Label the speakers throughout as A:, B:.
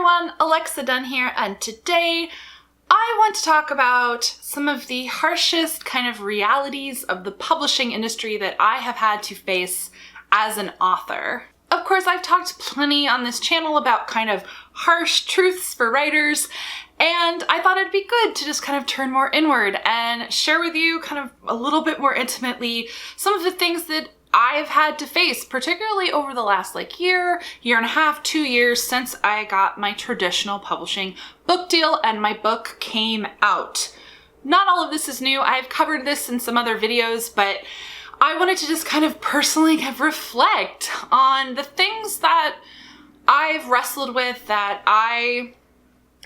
A: everyone, Alexa Donne here, and today I want to talk about some of the harshest kind of realities of the publishing industry that I have had to face as an author. Of course, I've talked plenty on this channel about kind of harsh truths for writers, and I thought it'd be good to just kind of turn more inward and share with you kind of a little bit more intimately some of the things that I've had to face, particularly over the last year and a half, 2 years since I got my traditional publishing book deal and my book came out. Not all of this is new. I've covered this in some other videos, but I wanted to just kind of personally reflect on the things that I've wrestled with, that I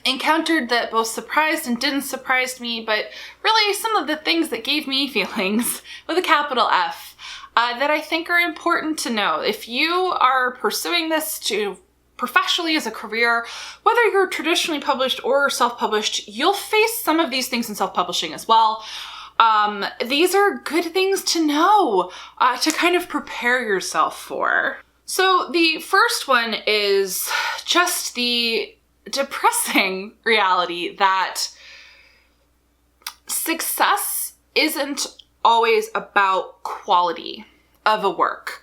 A: encountered that both surprised and didn't surprise me, but really some of the things that gave me feelings with a capital F. That I think are important to know. If you are pursuing this to professionally as a career, whether you're traditionally published or self-published, you'll face some of these things in self-publishing as well. These are good things to know, to kind of prepare yourself for. So the first one is just the depressing reality that success isn't always about quality of a work.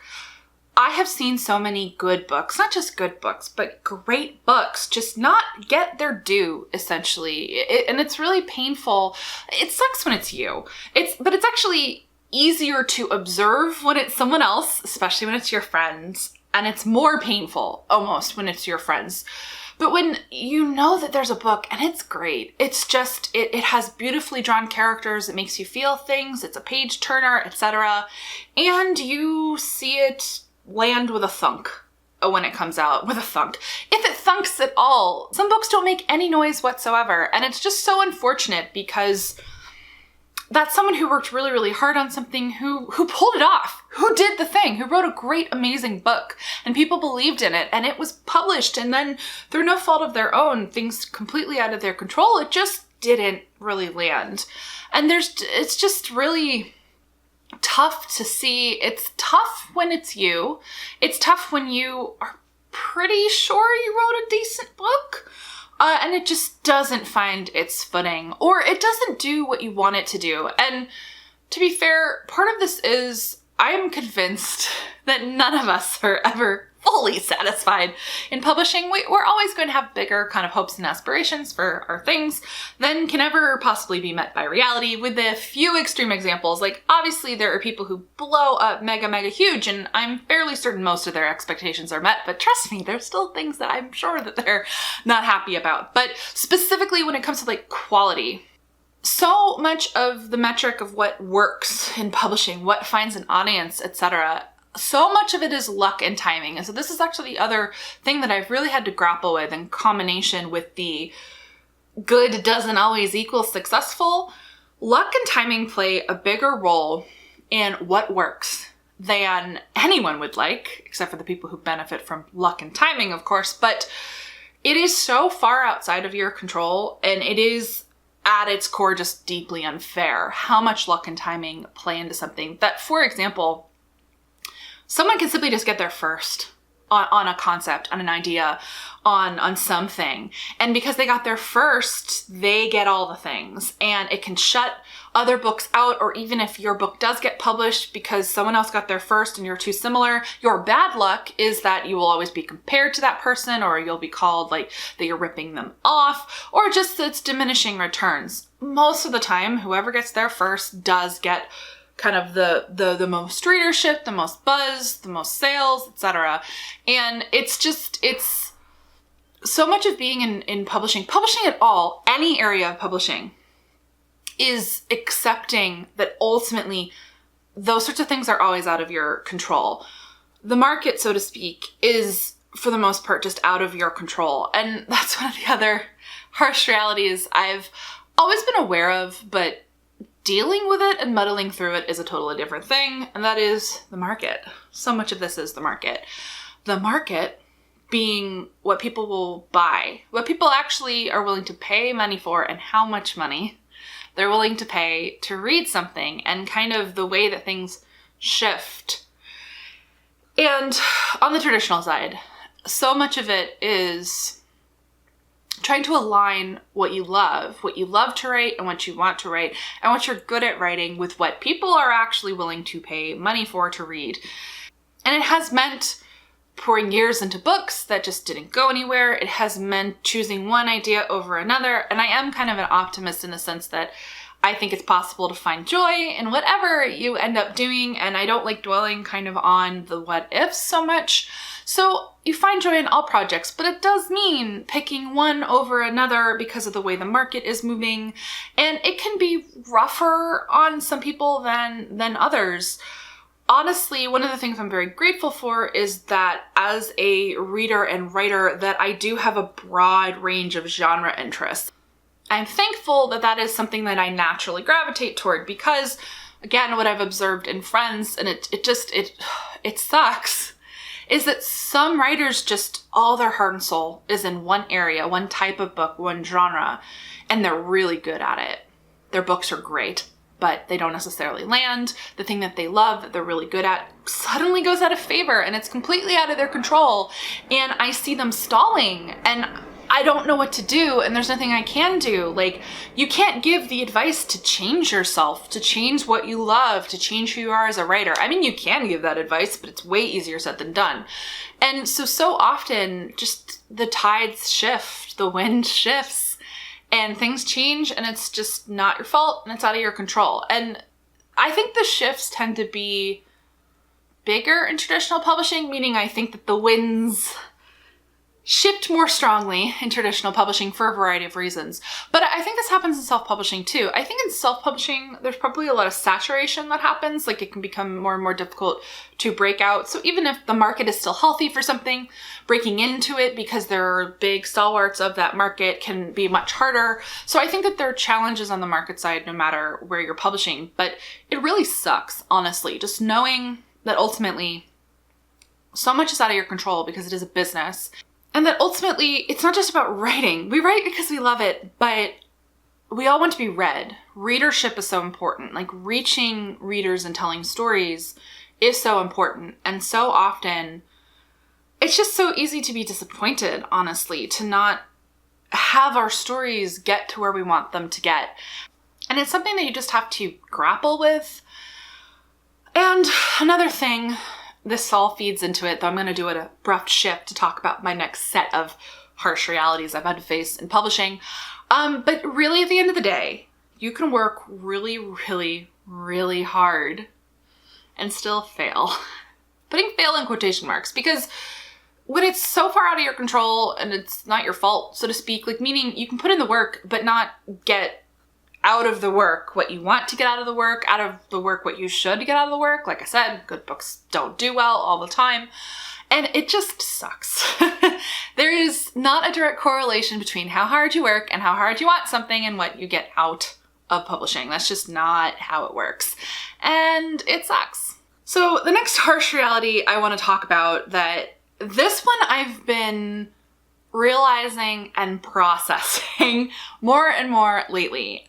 A: I have seen so many good books, not just good books, but great books, just not get their due, essentially. And it's really painful. It sucks when it's you. But it's actually easier to observe when it's someone else, especially when it's your friends. And it's more painful, almost, when it's your friends. But when you know that there's a book and it's great, it's just, it has beautifully drawn characters, it makes you feel things, it's a page turner, etc. And you see it land with a thunk when it comes out, with a thunk. If it thunks at all, some books don't make any noise whatsoever. And it's just so unfortunate because that's someone who worked really, really hard on something, who pulled it off, who did the thing, who wrote a great, amazing book, and people believed in it, and it was published, and then through no fault of their own, things completely out of their control, it just didn't really land. And it's just really tough to see. It's tough when it's you. It's tough when you are pretty sure you wrote a decent book, and it just doesn't find its footing, or it doesn't do what you want it to do. And to be fair, part of this is I am convinced that none of us are ever fully satisfied in publishing. We're always going to have bigger kind of hopes and aspirations for our things than can ever possibly be met by reality, with a few extreme examples. Like, obviously there are people who blow up mega huge, and I'm fairly certain most of their expectations are met, but trust me, there's still things that I'm sure that they're not happy about. But specifically when it comes to quality, so much of the metric of what works in publishing, what finds an audience, etc., so much of it is luck and timing. And so this is actually the other thing that I've really had to grapple with in combination with the good doesn't always equal successful. Luck and timing play a bigger role in what works than anyone would like, except for the people who benefit from luck and timing, of course. But it is so far outside of your control, and it is at its core just deeply unfair how much luck and timing play into something that, for example, someone can simply just get there first on a concept, on an idea, on something. And because they got there first, they get all the things. And it can shut other books out, or even if your book does get published because someone else got there first and you're too similar, your bad luck is that you will always be compared to that person, or you'll be called that you're ripping them off, or just that it's diminishing returns. Most of the time, whoever gets there first does get kind of the most readership, the most buzz, the most sales, etc. And it's so much of being in publishing at all, any area of publishing, is accepting that ultimately those sorts of things are always out of your control. The market, so to speak, is for the most part just out of your control. And that's one of the other harsh realities I've always been aware of, but dealing with it and muddling through it is a totally different thing, and that is the market. So much of this is the market. The market being what people will buy, what people actually are willing to pay money for, and how much money they're willing to pay to read something, and kind of the way that things shift. And on the traditional side, so much of it is trying to align what you love to write and what you want to write and what you're good at writing with what people are actually willing to pay money for to read. And it has meant pouring years into books that just didn't go anywhere. It has meant choosing one idea over another. And I am kind of an optimist in the sense that I think it's possible to find joy in whatever you end up doing. And I don't like dwelling kind of on the what ifs so much. So you find joy in all projects, but it does mean picking one over another because of the way the market is moving. And it can be rougher on some people than others. Honestly, one of the things I'm very grateful for is that as a reader and writer that I do have a broad range of genre interests. I'm thankful that that is something that I naturally gravitate toward because, again, what I've observed in friends, and it sucks, is that some writers just, all their heart and soul is in one area, one type of book, one genre, and they're really good at it. Their books are great, but they don't necessarily land. The thing that they love, that they're really good at, suddenly goes out of favor and it's completely out of their control. And I see them stalling and I don't know what to do and there's nothing I can do. Like, you can't give the advice to change yourself, to change what you love, to change who you are as a writer. I mean, you can give that advice, but it's way easier said than done. And so often just the tides shift, the wind shifts, and things change and it's just not your fault and it's out of your control. And I think the shifts tend to be bigger in traditional publishing, meaning I think that the winds shift more strongly in traditional publishing for a variety of reasons. But I think this happens in self-publishing too. I think in self-publishing, there's probably a lot of saturation that happens. Like, it can become more and more difficult to break out. So even if the market is still healthy for something, breaking into it because there are big stalwarts of that market can be much harder. So I think that there are challenges on the market side no matter where you're publishing. But it really sucks, honestly, just knowing that ultimately so much is out of your control because it is a business. And that ultimately, it's not just about writing. We write because we love it, but we all want to be read. Readership is so important. Like, reaching readers and telling stories is so important. And so often, it's just so easy to be disappointed, honestly, to not have our stories get to where we want them to get. And it's something that you just have to grapple with. And another thing, this all feeds into it, though I'm going to do an abrupt shift to talk about my next set of harsh realities I've had to face in publishing. But really, at the end of the day, you can work really, really, really hard and still fail. Putting fail in quotation marks, because when it's so far out of your control and it's not your fault, so to speak, like, meaning you can put in the work, but not get out of the work what you want to get out of the work what you should get out of the work. Like I said, good books don't do well all the time. And it just sucks. There is not a direct correlation between how hard you work and how hard you want something and what you get out of publishing. That's just not how it works. And it sucks. So the next harsh reality I want to talk about, that this one I've been realizing and processing more and more lately.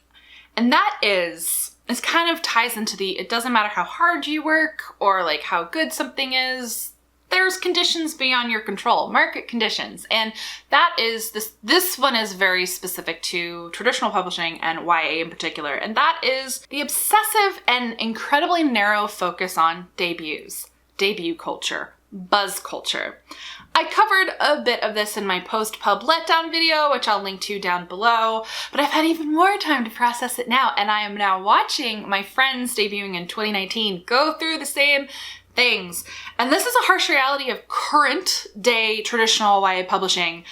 A: And that is, it kind of ties into the, it doesn't matter how hard you work or like how good something is, there's conditions beyond your control, market conditions. And that is, this one is very specific to traditional publishing and YA in particular. And that is the obsessive and incredibly narrow focus on debuts, debut culture, buzz culture. I covered a bit of this in my post-pub letdown video, which I'll link to down below, but I've had even more time to process it now, and I am now watching my friends debuting in 2019 go through the same things. And this is a harsh reality of current day traditional YA publishing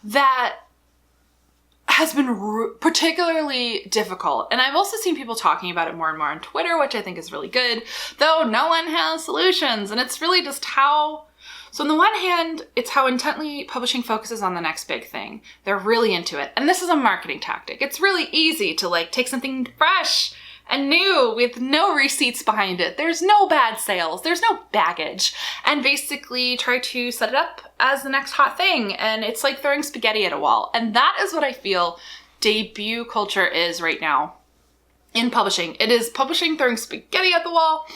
A: that has been particularly difficult. And I've also seen people talking about it more and more on Twitter, which I think is really good, though no one has solutions. And it's really just how, so on the one hand, it's how intently publishing focuses on the next big thing. They're really into it. And this is a marketing tactic. It's really easy to like take something fresh and new with no receipts behind it. There's no bad sales. There's no baggage. And basically try to set it up as the next hot thing. And it's like throwing spaghetti at a wall. And that is what I feel debut culture is right now in publishing. It is publishing throwing spaghetti at the wall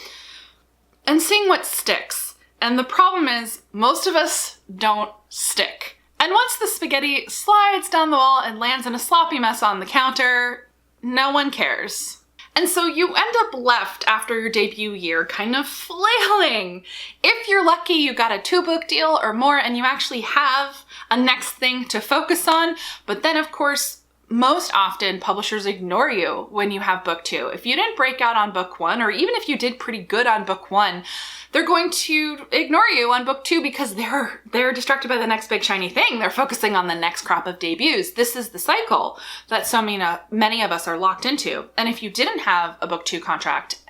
A: and seeing what sticks. And the problem is most of us don't stick. And once the spaghetti slides down the wall and lands in a sloppy mess on the counter, no one cares. And so you end up left after your debut year kind of flailing. If you're lucky, you got a 2-book deal or more and you actually have a next thing to focus on. But then of course, most often publishers ignore you when you have book 2. If you didn't break out on book 1, or even if you did pretty good on book 1, they're going to ignore you on book 2 because they're distracted by the next big shiny thing. They're focusing on the next crop of debuts. This is the cycle that so many of us are locked into. And if you didn't have a book 2 contract,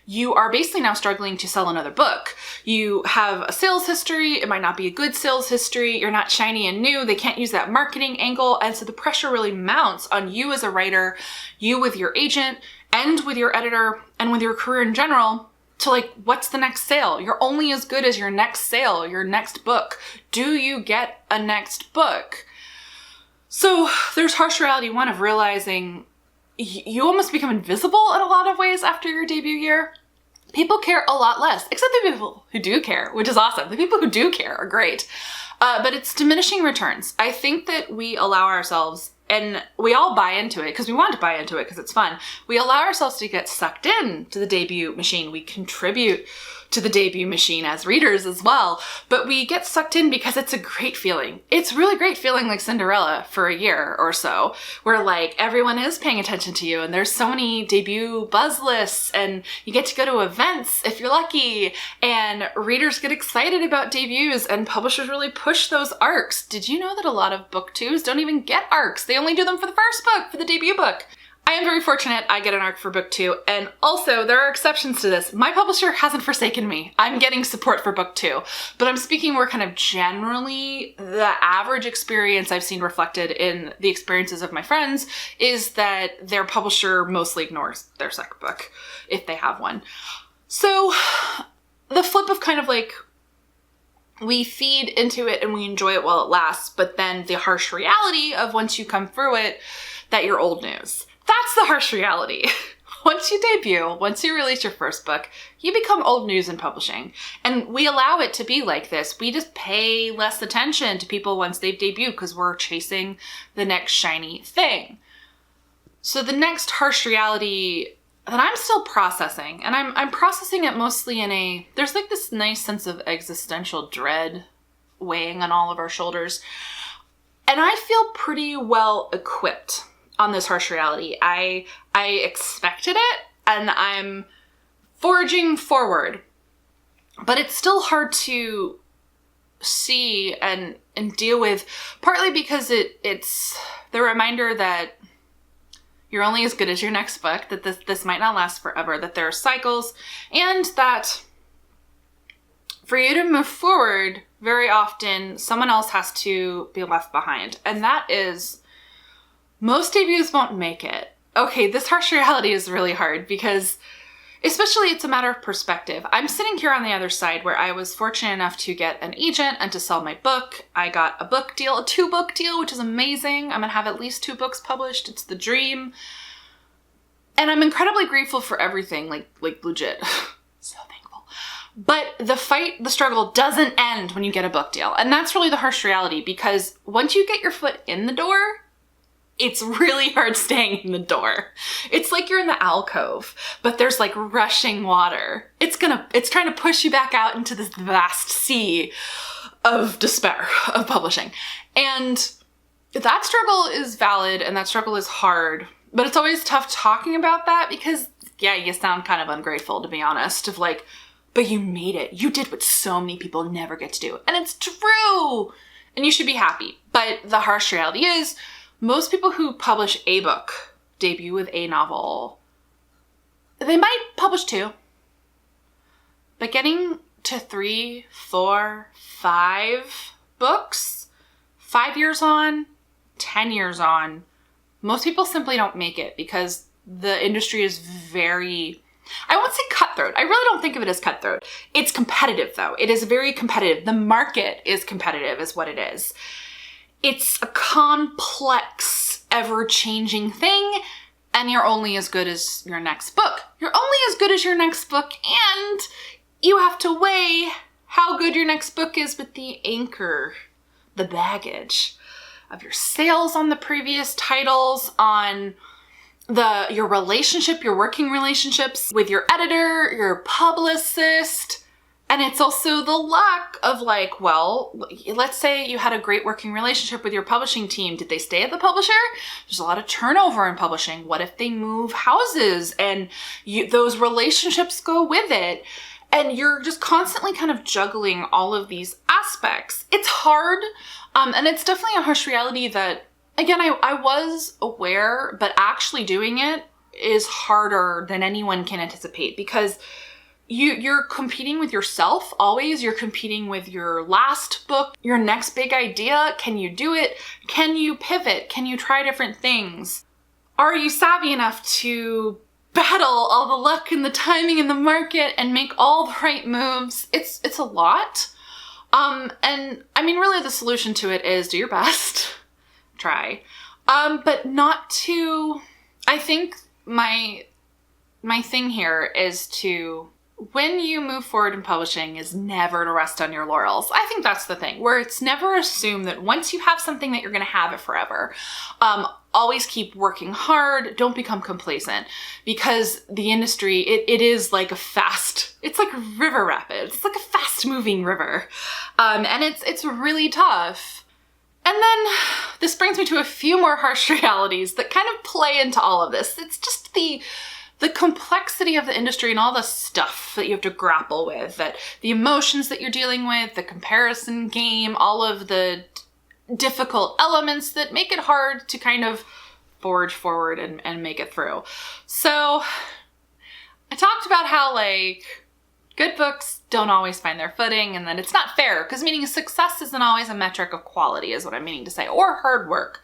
A: you are basically now struggling to sell another book. You have a sales history. It might not be a good sales history. You're not shiny and new. They can't use that marketing angle. And so the pressure really mounts on you as a writer, you with your agent and with your editor and with your career in general to like, what's the next sale? You're only as good as your next sale, your next book. Do you get a next book? So there's harsh reality 1 of realizing you almost become invisible in a lot of ways after your debut year. People care a lot less, except the people who do care, which is awesome. The people who do care are great. But it's diminishing returns. I think that we allow ourselves, and we all buy into it because we want to buy into it because it's fun. We allow ourselves to get sucked in to the debut machine. We contribute to the debut machine as readers as well, but we get sucked in because it's a great feeling. It's really great feeling like Cinderella for a year or so, where like everyone is paying attention to you and there's so many debut buzz lists and you get to go to events if you're lucky and readers get excited about debuts and publishers really push those arcs. Did you know that a lot of book 2s don't even get arcs? They only do them for the first book, for the debut book. I am very fortunate I get an arc for book 2, and also there are exceptions to this. My publisher hasn't forsaken me. I'm getting support for book 2, but I'm speaking more kind of generally. The average experience I've seen reflected in the experiences of my friends is that their publisher mostly ignores their second book, if they have one. So the flip of kind of like, we feed into it and we enjoy it while it lasts, but then the harsh reality of once you come through it, that you're old news. That's the harsh reality. Once you debut, once you release your first book, you become old news in publishing. And we allow it to be like this. We just pay less attention to people once they've debuted because we're chasing the next shiny thing. So the next harsh reality that I'm still processing, and I'm processing it mostly in there's like this nice sense of existential dread weighing on all of our shoulders. And I feel pretty well equipped on this harsh reality. I expected it and I'm forging forward, but it's still hard to see and deal with, partly because it's the reminder that you're only as good as your next book, that this might not last forever, that there are cycles, and that for you to move forward, very often someone else has to be left behind. And that is, most debuts won't make it. Okay, this harsh reality is really hard because especially it's a matter of perspective. I'm sitting here on the other side where I was fortunate enough to get an agent and to sell my book. I got a book deal, a 2-book deal, which is amazing. I'm gonna have at least 2 books published. It's the dream. And I'm incredibly grateful for everything, like legit. So thankful. But the fight, the struggle doesn't end when you get a book deal. And that's really the harsh reality, because once you get your foot in the door, it's really hard staying in the door. It's like you're in the alcove, but there's like rushing water. It's trying to push you back out into this vast sea of despair of publishing. And that struggle is valid and that struggle is hard, but it's always tough talking about that because, yeah, you sound kind of ungrateful, to be honest, of like, but you made it. You did what so many people never get to do. And it's true. And you should be happy. But the harsh reality is, most people who publish a book, debut with a novel, they might publish 2. But getting to 3, 4, 5 books, 5 years on, 10 years on, most people simply don't make it because the industry is very, I won't say cutthroat. I really don't think of it as cutthroat. It's competitive though. It is very competitive. The market is competitive is what it is. It's a complex, ever-changing thing, and you're only as good as your next book. You're only as good as your next book, and you have to weigh how good your next book is with the anchor the baggage of your sales on the previous titles, on your relationship, your working relationships with your editor, your publicist. And it's also the luck of like, well, let's say you had a great working relationship with your publishing team. Did they stay at the publisher? There's a lot of turnover in publishing. What if they move houses and those relationships go with it? And you're just constantly kind of juggling all of these aspects. It's hard. And it's definitely a harsh reality that, again, I was aware, but actually doing it is harder than anyone can anticipate, because you're competing with yourself always. You're competing with your last book, your next big idea. Can you do it? Can you pivot? Can you try different things? Are you savvy enough to battle all the luck and the timing and the market and make all the right moves? It's a lot. And I mean, really the solution to it is do your best, try, but not to, I think my thing here is to, when you move forward in publishing, is never to rest on your laurels. I think that's the thing, where it's never assumed that once you have something that you're going to have it forever. Always keep working hard. Don't become complacent, because the industry, it is like it's like a river rapid. It's like a fast moving river. And it's really tough. And then this brings me to a few more harsh realities that kind of play into all of this. It's just the complexity of the industry and all the stuff that you have to grapple with, that the emotions that you're dealing with, the comparison game, all of the difficult elements that make it hard to kind of forge forward and make it through. So I talked about how like good books don't always find their footing, and that it's not fair, because meaning success isn't always a metric of quality is what I'm meaning to say, or hard work.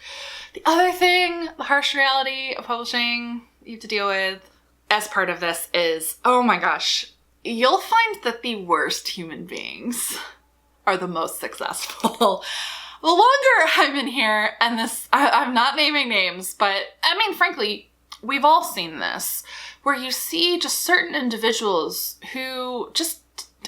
A: The other thing, the harsh reality of publishing you have to deal with as part of this is, oh my gosh, you'll find that the worst human beings are the most successful. The longer I'm in here, and I'm not naming names, but I mean, frankly, we've all seen this, where you see just certain individuals who just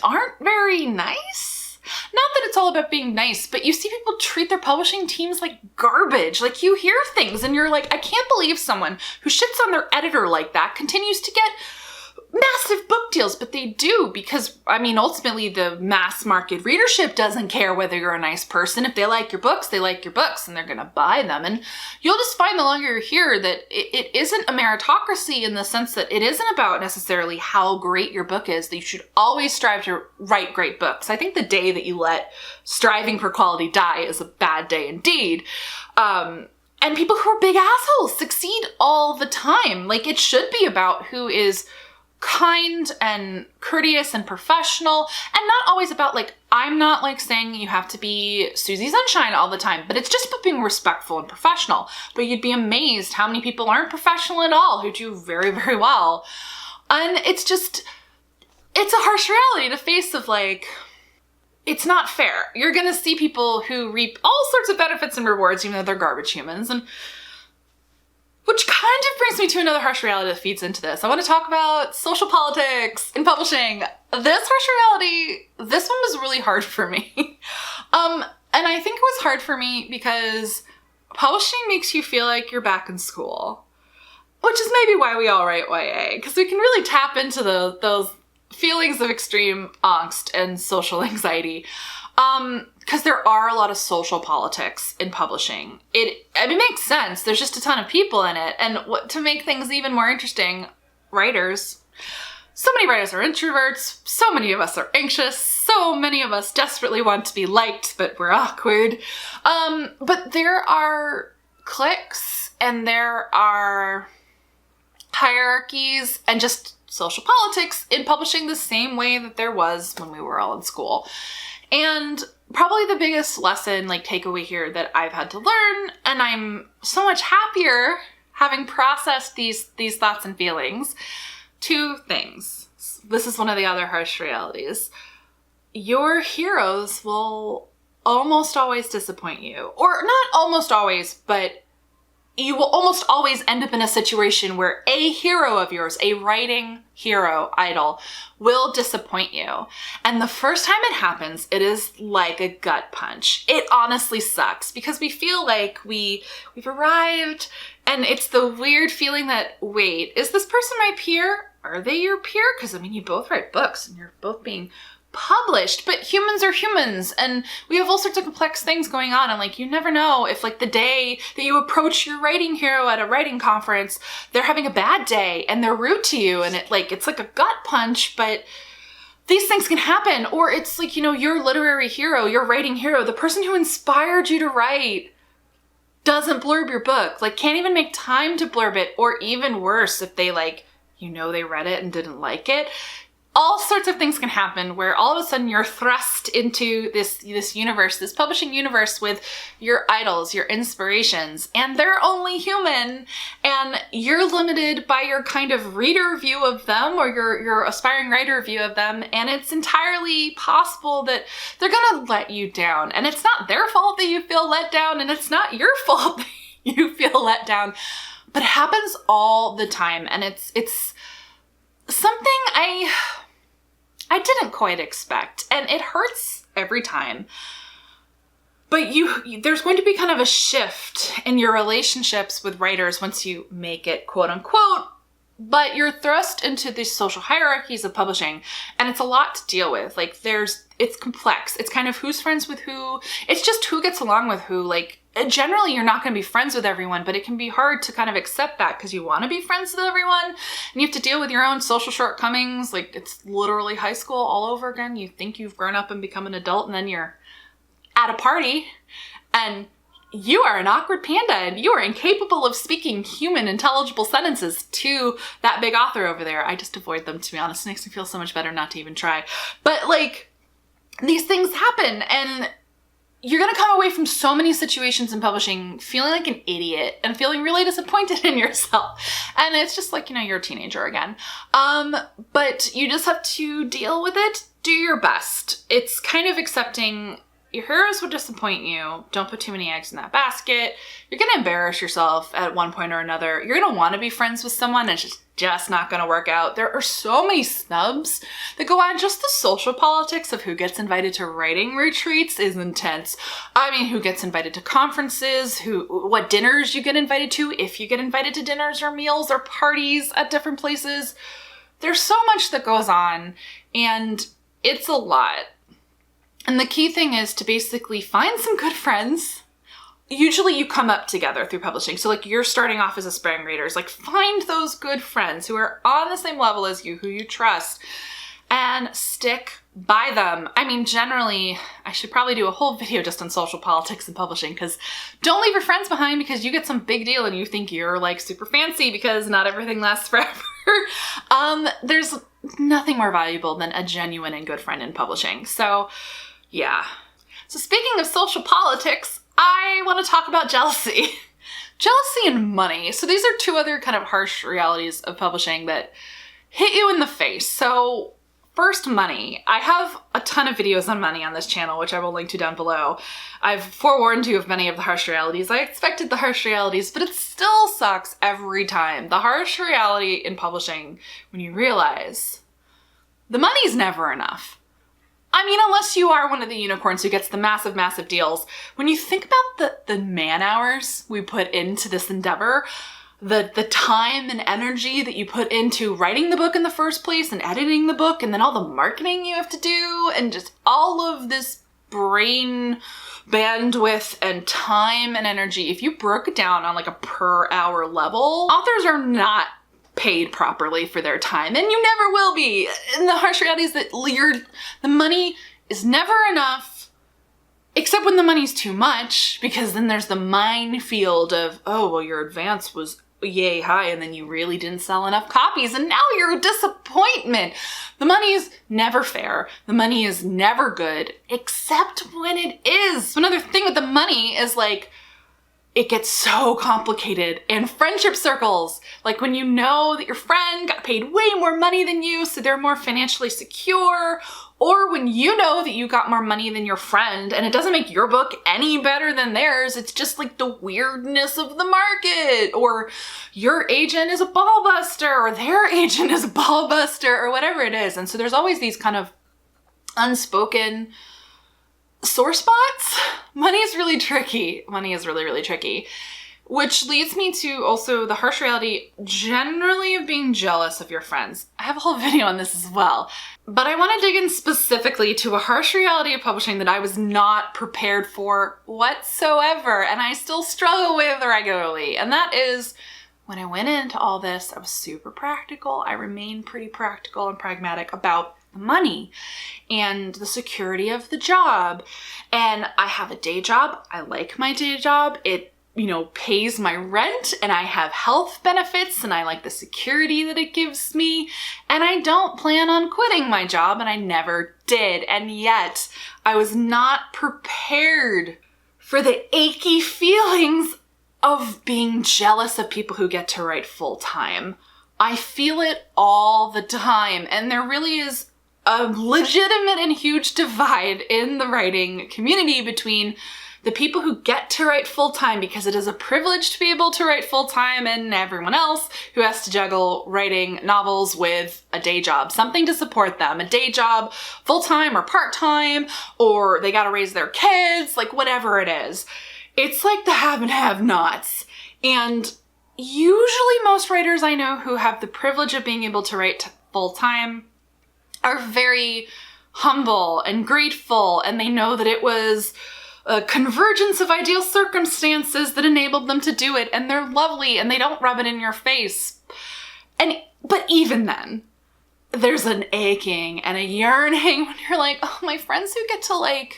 A: aren't very nice. Not that it's all about being nice, but you see people treat their publishing teams like garbage. Like, you hear things and you're like, I can't believe someone who shits on their editor like that continues to get massive book deals, but they do, because, I mean, ultimately the mass market readership doesn't care whether you're a nice person. If they like your books, they like your books, and they're gonna buy them. And you'll just find the longer you're here that it isn't a meritocracy, in the sense that it isn't about necessarily how great your book is, that you should always strive to write great books. I think the day that you let striving for quality die is a bad day indeed. And people who are big assholes succeed all the time. Like, it should be about who is kind and courteous and professional, and not always about, like, I'm not like saying you have to be Susie Sunshine all the time, but it's just about being respectful and professional. But you'd be amazed how many people aren't professional at all who do very, very well. And it's a harsh reality to face of, like, it's not fair. You're gonna see people who reap all sorts of benefits and rewards, even though they're garbage humans, and which kind of brings me to another harsh reality that feeds into this. I want to talk about social politics in publishing. This harsh reality, this one was really hard for me. And I think it was hard for me because publishing makes you feel like you're back in school, which is maybe why we all write YA, because we can really tap into those feelings of extreme angst and social anxiety. Because there are a lot of social politics in publishing. It makes sense. There's just a ton of people in it. And to make things even more interesting, writers, so many writers are introverts, so many of us are anxious, so many of us desperately want to be liked, but we're awkward. But there are cliques, and there are hierarchies, and just social politics in publishing the same way that there was when we were all in school. And probably the biggest lesson, like, takeaway here that I've had to learn, and I'm so much happier having processed these thoughts and feelings, two things. This is one of the other harsh realities. Your heroes will almost always disappoint you. Or not almost always, but you will almost always end up in a situation where a hero of yours, a writing hero, idol, will disappoint you. And the first time it happens, it is like a gut punch. It honestly sucks because we feel like we've arrived, and it's the weird feeling that, wait, is this person my peer? Are they your peer? Because I mean, you both write books and you're both being published, but humans are humans and we have all sorts of complex things going on, and like you never know if like the day that you approach your writing hero at a writing conference, they're having a bad day and they're rude to you, and it's like a gut punch, but these things can happen. Or it's like, you know, your literary hero, your writing hero, the person who inspired you to write doesn't blurb your book, like can't even make time to blurb it, or even worse, if they like, you know, they read it and didn't like it. All sorts of things can happen where all of a sudden you're thrust into this universe, this publishing universe with your idols, your inspirations, and they're only human, and you're limited by your kind of reader view of them or your aspiring writer view of them, and it's entirely possible that they're gonna let you down. And it's not their fault that you feel let down, and it's not your fault that you feel let down, but it happens all the time, and it's something I didn't quite expect, and it hurts every time. But there's going to be kind of a shift in your relationships with writers once you make it, quote unquote, but you're thrust into these social hierarchies of publishing, and it's a lot to deal with. Like it's complex. It's kind of who's friends with who. It's just who gets along with who. Like generally you're not going to be friends with everyone, but it can be hard to kind of accept that because you want to be friends with everyone and you have to deal with your own social shortcomings. Like it's literally high school all over again. You think you've grown up and become an adult, and then you're at a party and you are an awkward panda and you are incapable of speaking human intelligible sentences to that big author over there. I just avoid them, to be honest. It makes me feel so much better not to even try. But like, these things happen, and you're going to come away from so many situations in publishing feeling like an idiot and feeling really disappointed in yourself. And it's just like, you know, you're a teenager again. But you just have to deal with it. Do your best. It's kind of accepting your heroes would disappoint you. Don't put too many eggs in that basket. You're going to embarrass yourself at one point or another. You're going to want to be friends with someone, and it's just not going to work out. There are so many snubs that go on. Just the social politics of who gets invited to writing retreats is intense. I mean, who gets invited to conferences, what dinners you get invited to, if you get invited to dinners or meals or parties at different places. There's so much that goes on, and it's a lot. And the key thing is to basically find some good friends. Usually you come up together through publishing. So like you're starting off as aspiring readers, like find those good friends who are on the same level as you, who you trust, and stick by them. I mean, generally, I should probably do a whole video just on social politics and publishing, because don't leave your friends behind because you get some big deal and you think you're like super fancy, because not everything lasts forever. There's nothing more valuable than a genuine and good friend in publishing. So yeah. So speaking of social politics, I want to talk about jealousy. Jealousy and money. So these are two other kind of harsh realities of publishing that hit you in the face. So first, money. I have a ton of videos on money on this channel, which I will link to down below. I've forewarned you of many of the harsh realities. I expected the harsh realities, but it still sucks every time. The harsh reality in publishing, when you realize the money's never enough. I mean, unless you are one of the unicorns who gets the massive, massive deals. When you think about the man hours we put into this endeavor, the time and energy that you put into writing the book in the first place and editing the book, and then all the marketing you have to do, and just all of this brain bandwidth and time and energy, if you broke it down on like a per hour level, authors are not paid properly for their time, and you never will be. And the harsh reality is that the money is never enough, except when the money's too much, because then there's the minefield of, oh, well, your advance was yay high and then you really didn't sell enough copies and now you're a disappointment. The money is never fair. The money is never good, except when it is. Another thing with the money is like, it gets so complicated in friendship circles. Like when you know that your friend got paid way more money than you, so they're more financially secure, Or when you know that you got more money than your friend and it doesn't make your book any better than theirs, it's just like the weirdness of the market, or your agent is a ball buster or their agent is a ball buster or whatever it is. And so there's always these kind of unspoken sore spots. Money is really tricky. Money is really, really tricky. Which leads me to also the harsh reality generally of being jealous of your friends. I have a whole video on this as well. But I want to dig in specifically to a harsh reality of publishing that I was not prepared for whatsoever, and I still struggle with regularly. And that is, when I went into all this, I was super practical. I remained pretty practical and pragmatic about money and the security of the job. And I have a day job. I like my day job. It pays my rent, and I have health benefits, and I like the security that it gives me, and I don't plan on quitting my job, and I never did. And yet I was not prepared for the achy feelings of being jealous of people who get to write full time. I feel it all the time, and there really is a legitimate and huge divide in the writing community between the people who get to write full-time because it is a privilege to be able to write full-time, and everyone else who has to juggle writing novels with a day job, something to support them, a day job, full-time or part-time, or they gotta raise their kids, like whatever it is. It's like the have and have-nots. And usually most writers I know who have the privilege of being able to write full-time are very humble and grateful, and they know that it was a convergence of ideal circumstances that enabled them to do it, and they're lovely and they don't rub it in your face. But even then, there's an aching and a yearning when you're like, oh, my friends who get to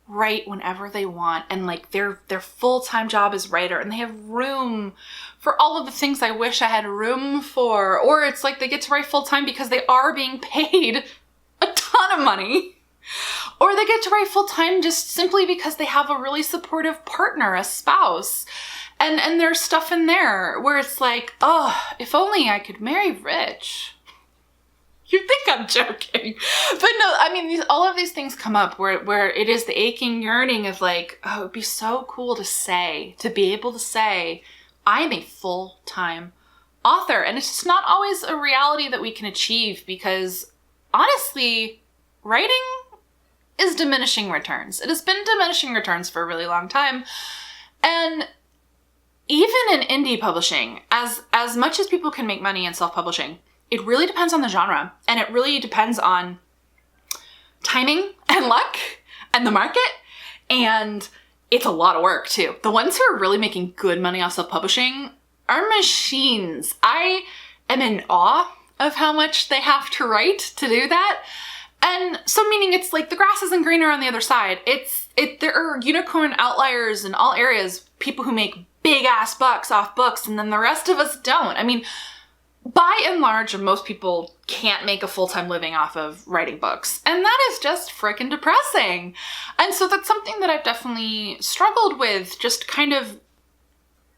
A: write whenever they want, and their full-time job is writer, and they have room for all of the things I wish I had room for. Or it's like they get to write full-time because they are being paid a ton of money. Or they get to write full-time just simply because they have a really supportive partner, a spouse. And there's stuff in there where it's like, oh, if only I could marry rich. You think I'm joking. But no, I mean, all of these things come up where it is the aching yearning of oh, it'd be so cool to be able to say, I'm a full-time author. And it's just not always a reality that we can achieve because, honestly, writing is diminishing returns. It has been diminishing returns for a really long time. And even in indie publishing, as much as people can make money in self-publishing, it really depends on the genre, and it really depends on timing and luck and the market, and it's a lot of work too. The ones who are really making good money off self-publishing are machines. I am in awe of how much they have to write to do that. And so meaning it's like the grass isn't greener on the other side. There are unicorn outliers in all areas, people who make big ass bucks off books, and then the rest of us don't. I mean, by and large, most people can't make a full-time living off of writing books. And that is just frickin' depressing. And so that's something that I've definitely struggled with, just kind of,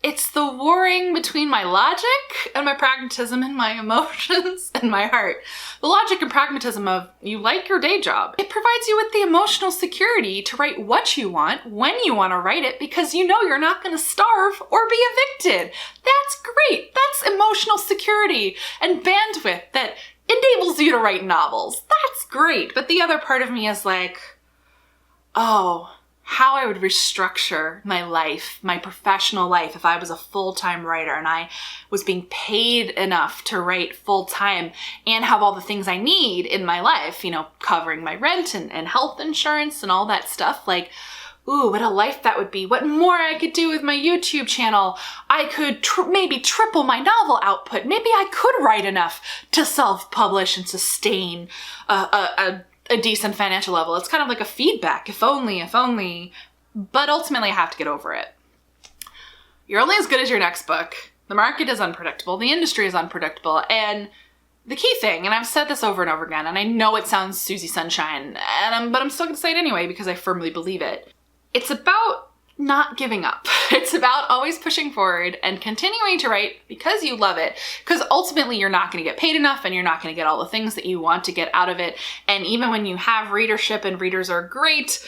A: it's the warring between my logic and my pragmatism and my emotions and my heart. The logic and pragmatism of, you like your day job. It provides you with the emotional security to write what you want, when you want to write it, because you know you're not going to starve or be evicted. That's great. That's emotional security and bandwidth that enables you to write novels. That's great. But the other part of me is like, oh, how I would restructure my life, my professional life, if I was a full-time writer and I was being paid enough to write full-time and have all the things I need in my life, covering my rent and health insurance and all that stuff. Ooh, what a life that would be. What more I could do with my YouTube channel. I could maybe triple my novel output. Maybe I could write enough to self-publish and sustain a decent financial level. It's kind of like a feedback. If only. But ultimately I have to get over it. You're only as good as your next book. The market is unpredictable. The industry is unpredictable. And the key thing, and I've said this over and over again, and I know it sounds Susie Sunshine, but I'm still going to say it anyway because I firmly believe it. It's about not giving up. It's about always pushing forward and continuing to write because you love it, because ultimately you're not going to get paid enough and you're not going to get all the things that you want to get out of it. And even when you have readership and readers are great,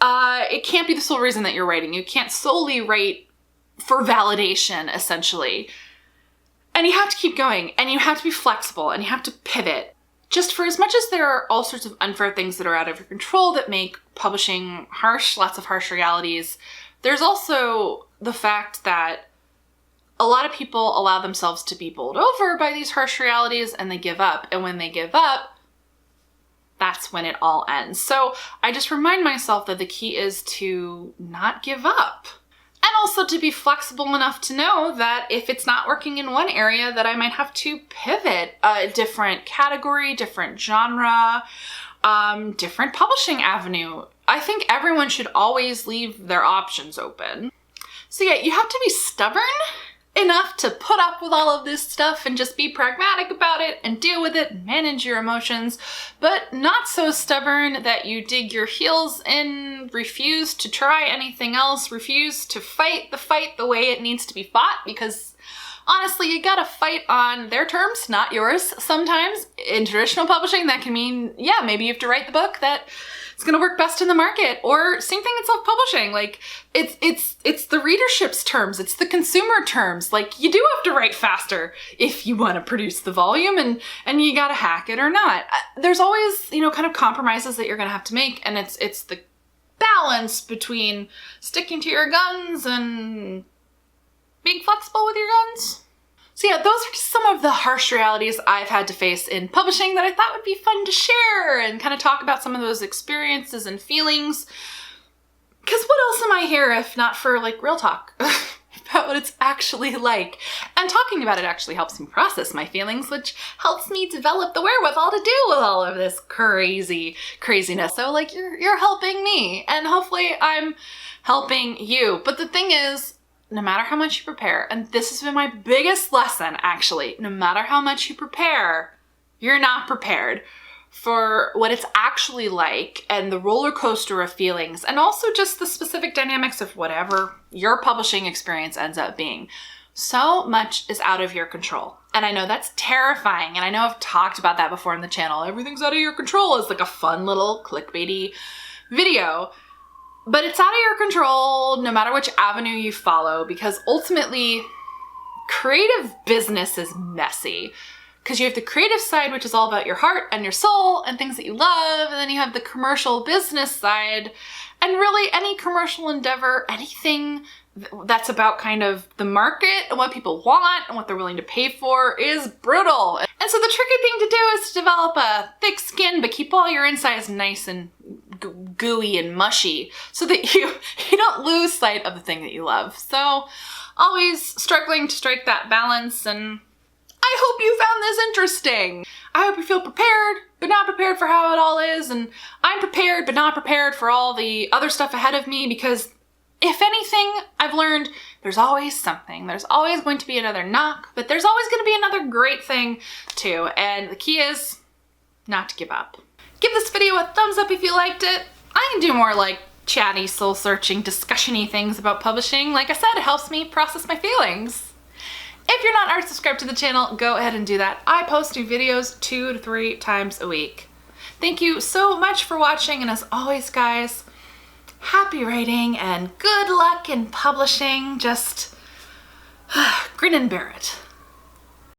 A: it can't be the sole reason that you're writing. You can't solely write for validation, essentially. And you have to keep going, and you have to be flexible, and you have to pivot. Just for as much as there are all sorts of unfair things that are out of your control that make publishing harsh, lots of harsh realities, there's also the fact that a lot of people allow themselves to be bowled over by these harsh realities and they give up. And when they give up, that's when it all ends. So I just remind myself that the key is to not give up. And also to be flexible enough to know that if it's not working in one area, that I might have to pivot a different category, different genre, different publishing avenue. I think everyone should always leave their options open. So yeah, you have to be stubborn enough to put up with all of this stuff and just be pragmatic about it and deal with it, manage your emotions, but not so stubborn that you dig your heels in, refuse to try anything else, refuse to fight the fight the way it needs to be fought, because honestly, you gotta fight on their terms, not yours. Sometimes in traditional publishing, that can mean, yeah, maybe you have to write the book that it's gonna work best in the market, or same thing in self-publishing. Like it's the readership's terms, it's the consumer terms. Like you do have to write faster if you want to produce the volume, and you gotta hack it or not. There's always, kind of compromises that you're gonna have to make, and it's the balance between sticking to your guns and being flexible with your guns. So yeah, those are just some of the harsh realities I've had to face in publishing that I thought would be fun to share and kind of talk about some of those experiences and feelings. Because what else am I here if not for like real talk about what it's actually like? And talking about it actually helps me process my feelings, which helps me develop the wherewithal to deal with all of this craziness. So like you're helping me, and hopefully I'm helping you. But the thing is, no matter how much you prepare, and this has been my biggest lesson actually, no matter how much you prepare, you're not prepared for what it's actually like and the roller coaster of feelings, and also just the specific dynamics of whatever your publishing experience ends up being. So much is out of your control. And I know that's terrifying, and I know I've talked about that before in the channel. Everything's out of your control is like a fun little clickbaity video. But it's out of your control no matter which avenue you follow, because ultimately creative business is messy. Because you have the creative side, which is all about your heart and your soul and things that you love, and then you have the commercial business side. And really any commercial endeavor, anything that's about kind of the market and what people want and what they're willing to pay for is brutal. And so the tricky thing to do is to develop a thick skin, but keep all your insides nice and gooey and mushy so that you don't lose sight of the thing that you love. So always struggling to strike that balance, and I hope you found this interesting. I hope you feel prepared, but not prepared for how it all is, and I'm prepared, but not prepared for all the other stuff ahead of me, because if anything, I've learned there's always something. There's always going to be another knock, but there's always going to be another great thing too, and the key is not to give up. Give this video a thumbs up if you liked it. I can do more like chatty, soul-searching, discussion-y things about publishing. Like I said, it helps me process my feelings. If you're not already subscribed to the channel, go ahead and do that. I post new videos 2 to 3 times a week. Thank you so much for watching, and as always, guys, happy writing and good luck in publishing. Just grin and bear it.